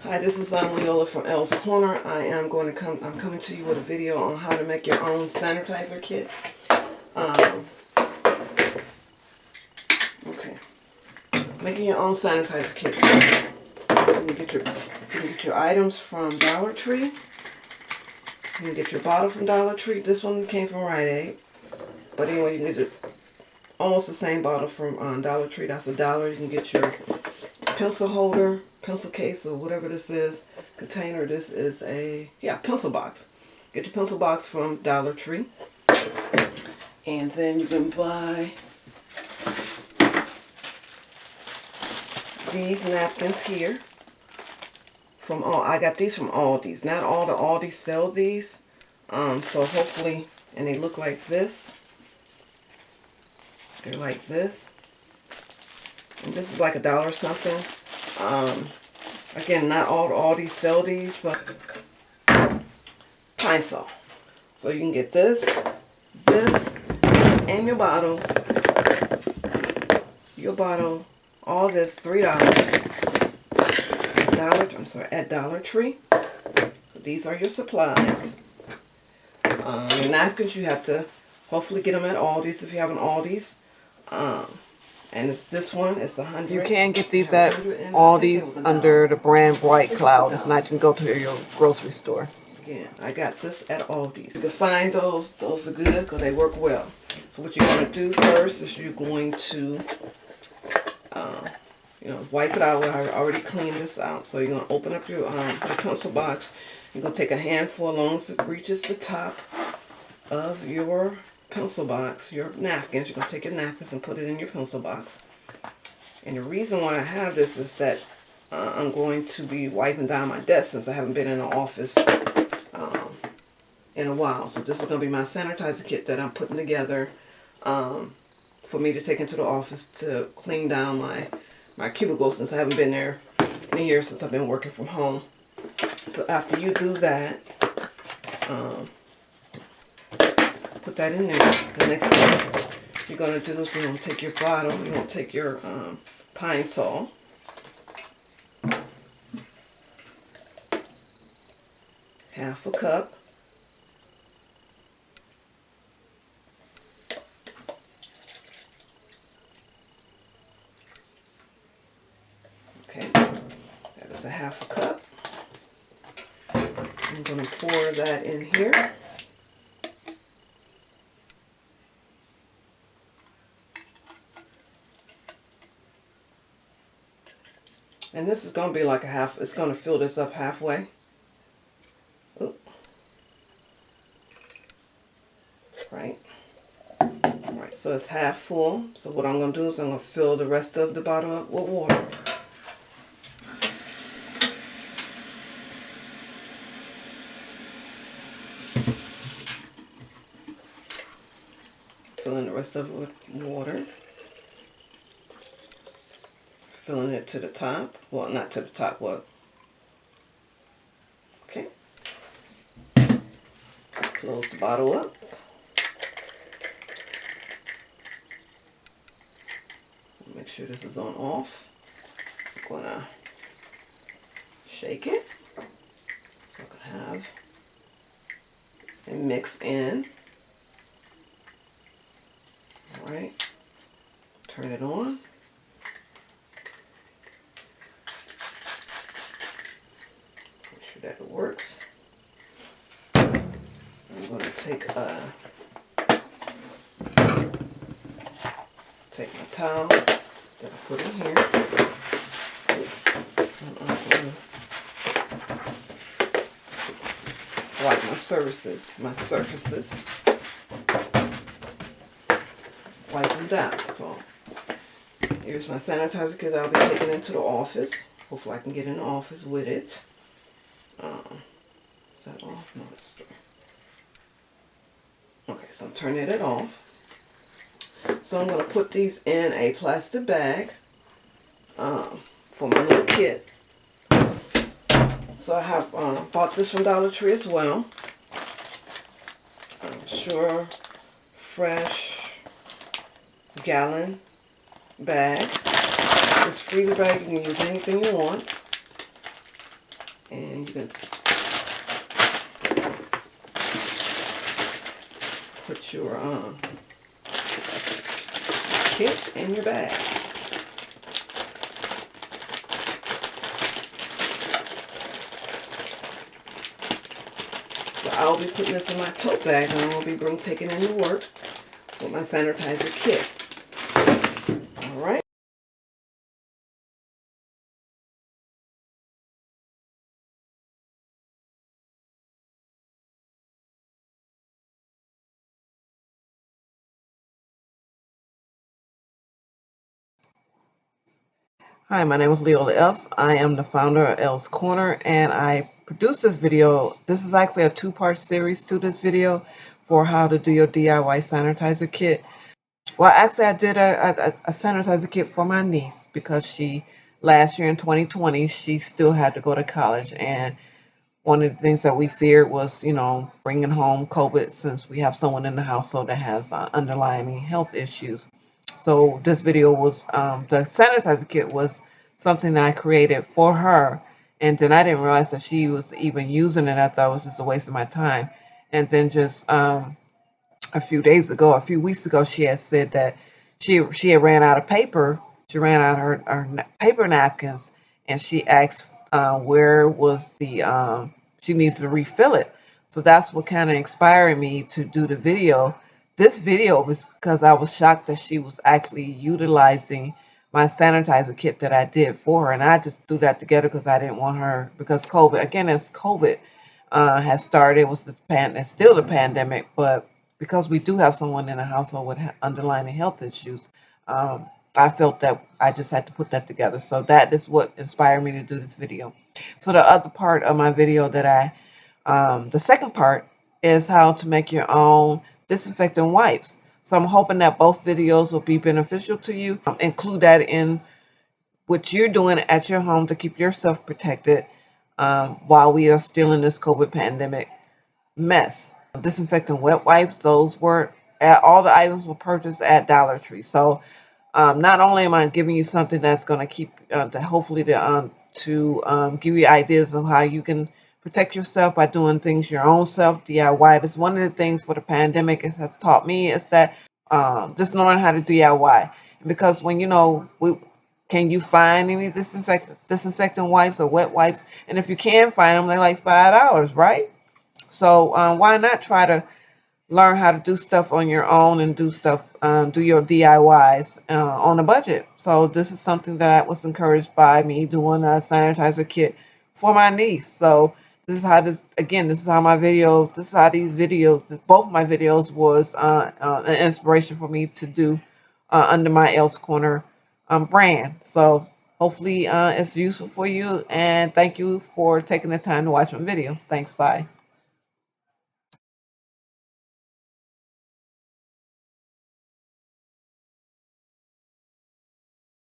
Hi, this is Leola from Elle's Corner. I'm coming to you with a video on how to make your own sanitizer kit. Okay, making your own sanitizer kit. You can get your items from Dollar Tree. You can get your bottle from Dollar Tree. This one came from Rite Aid, but anyway, you can get almost the same bottle from Dollar Tree. That's $1. You can get your pencil holder, pencil case, or whatever this is, container. This is a pencil box. Get your pencil box from Dollar Tree, and then you can buy these napkins here from I got these from Aldi's. Not all the Aldi's sell these, so hopefully, and they look like this. They're like this. And this is like $1 something. Again, not all these sell these. So, pine saw. So you can get this, and your bottle. All this $3 at Dollar Tree. So these are your supplies. Your napkins, you have to hopefully get them at Aldi's if you have an Aldi's. And it's this one. It's 100. You can get these at Aldi's under the brand White Cloud. If not, you can go to your grocery store. Again, I got this at Aldi's. You can find those. Those are good because they work well. So what you're going to do first is you're going to, wipe it out. I already cleaned this out. So you're going to open up your pencil box. You're going to take a handful as long as it reaches the top of your pencil box, your napkins. You're going to take your napkins and put it in your pencil box. And the reason why I have this is that I'm going to be wiping down my desk since I haven't been in the office in a while. So this is going to be my sanitizer kit that I'm putting together for me to take into the office to clean down my cubicle since I haven't been there in a year since I've been working from home. So after you do that, put that in there. The next thing you're going to do is you're going to take your bottle, you're going to take your pine saw, half a cup, okay, that is a half a cup. I'm going to pour that in here. And this is going to be like it's going to fill this up halfway. Ooh. Right. Alright, so it's half full. So what I'm going to do is I'm going to fill the rest of the bottle up with water. Filling the rest of it with water. Filling it to the top. Well, not to the top. Well, okay. Close the bottle up. Make sure this is on off. I'm gonna shake it so I can have and mix in. All right. Turn it on. That it works. I'm going to take my towel that I put in here. And I'm going to wipe my surfaces. Wipe them down. So here's my sanitizer kit I'll be taking into the office. Hopefully I can get in the office with it. Is that off? No, it's straight. Okay, so I'm turning it off. So I'm going to put these in a plastic bag for my little kit. So I have bought this from Dollar Tree as well. Sure Fresh gallon bag. This freezer bag, you can use anything you want. And you can put your kit in your bag. So I'll be putting this in my tote bag and I'll be taking it to work with my sanitizer kit. Alright. Hi, my name is Leola Epps. I am the founder of Elle's Corner, and I produced this video. This is actually a two-part series to this video for how to do your DIY sanitizer kit. Well, actually, I did a sanitizer kit for my niece because last year in 2020, she still had to go to college, and one of the things that we feared was, bringing home COVID since we have someone in the household that has underlying health issues. So this video was, the sanitizer kit was something that I created for her. And then I didn't realize that she was even using it. I thought it was just a waste of my time. And then just a few weeks ago, she had said that she had ran out of paper. She ran out of her paper napkins, and she asked where was the she needed to refill it. So that's what kind of inspired me to do the video. This video was because I was shocked that she was actually utilizing my sanitizer kit that I did for her, and I just threw that together because I didn't want her, because COVID, again, as COVID has started, it was it's still the pandemic, but because we do have someone in the household with underlying health issues, I felt that I just had to put that together. So that is what inspired me to do this video. So the other part of my video the second part is how to make your own disinfectant wipes. So I'm hoping that both videos will be beneficial to you. Include that in what you're doing at your home to keep yourself protected while we are still in this COVID pandemic mess. Disinfectant wet wipes, those were all the items were purchased at Dollar Tree. So not only am I giving you something that's going to keep to hopefully to give you ideas of how you can protect yourself by doing things your own self DIY. That's one of the things for the pandemic has taught me, is that just knowing how to DIY. Because when can you find any disinfectant wipes or wet wipes? And if you can find them, they're like $5, right? So why not try to learn how to do stuff on your own and do your DIYs on a budget? So this is something that was encouraged by me doing a sanitizer kit for my niece. So this is how these videos, both my videos was an inspiration for me to do under my Elle's Corner brand. So hopefully it's useful for you, and thank you for taking the time to watch my video. Thanks, bye.